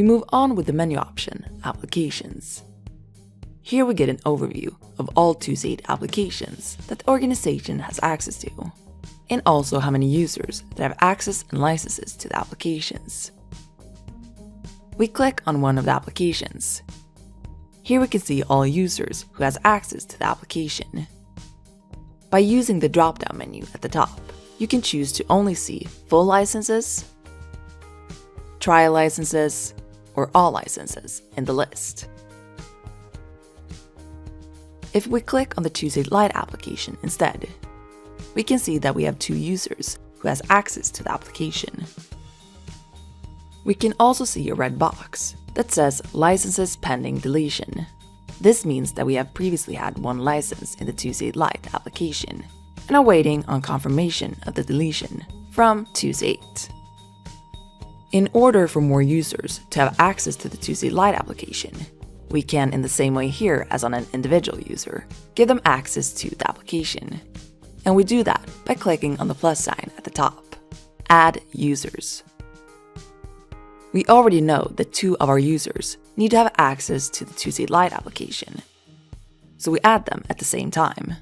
we move on with the menu option, Applications. Here we get an overview of all 2C8 applications that the organization has access to, and also how many users that have access and licenses to the applications. We click on one of the applications. Here we can see all users who has access to the application. By using the drop-down menu at the top, you can choose to only see full licenses, trial licenses, or all licenses in the list. If we click on the 2C8 Lite application instead, we can see that we have 2 users who has access to the application. We can also see a red box that says Licenses Pending Deletion. This means that we have previously had 1 license in the 2C8 Lite application and are waiting on confirmation of the deletion from 2C8. In order for more users to have access to the 2C8 Lite application, we can, in the same way here as on an individual user, give them access to the application. And we do that by clicking on the plus sign at the top, Add Users. We already know that 2 of our users need to have access to the 2C8 Lite application, so we add them at the same time.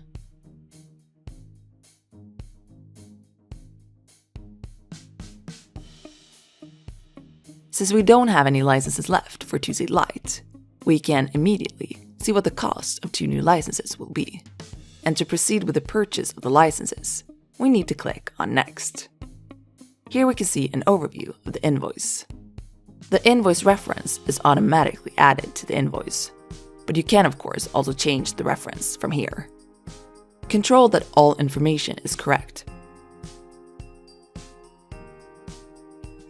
Since we don't have any licenses left for 2C8 Lite, we can immediately see what the cost of 2 new licenses will be. And to proceed with the purchase of the licenses, we need to click on Next. Here we can see an overview of the invoice. The invoice reference is automatically added to the invoice, but you can of course also change the reference from here. Control that all information is correct.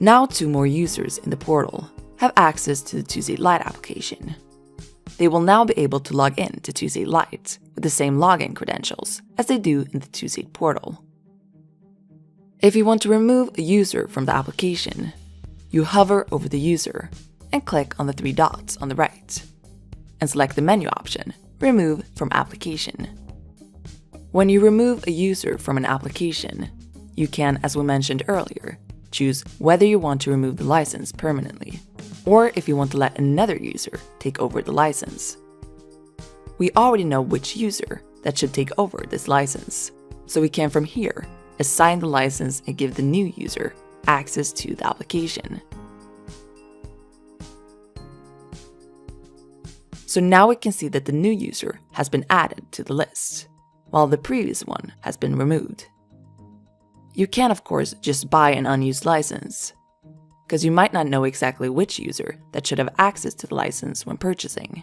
Now 2 more users in the portal have access to the 2C8 Lite application. They will now be able to log in to 2C8 Lite with the same login credentials as they do in the 2C8 portal. If you want to remove a user from the application, you hover over the user and click on the 3 dots on the right, and select the menu option, Remove from Application. When you remove a user from an application, you can, as we mentioned earlier, choose whether you want to remove the license permanently, or if you want to let another user take over the license. We already know which user that should take over this license, so we can from here assign the license and give the new user access to the application. So now we can see that the new user has been added to the list, while the previous one has been removed. You can of course just buy an unused license, because you might not know exactly which user that should have access to the license when purchasing.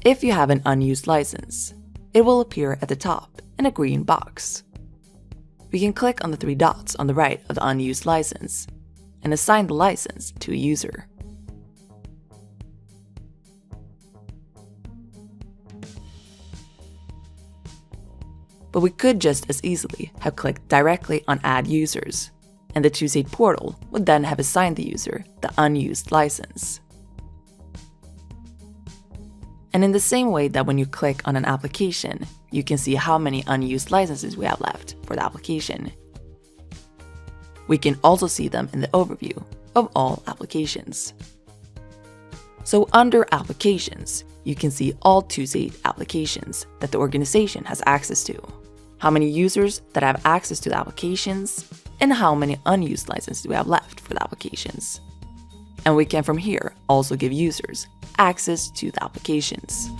If you have an unused license, it will appear at the top in a green box. We can click on the 3 dots on the right of the unused license and assign the license to a user. But we could just as easily have clicked directly on Add Users, and the 2C8 portal would then have assigned the user the unused license. And in the same way that when you click on an application, you can see how many unused licenses we have left for the application. We can also see them in the overview of all applications. So under Applications, you can see all 2C8 applications that the organization has access to, how many users that have access to the applications, and how many unused licenses we have left for the applications. And we can from here also give users access to the applications.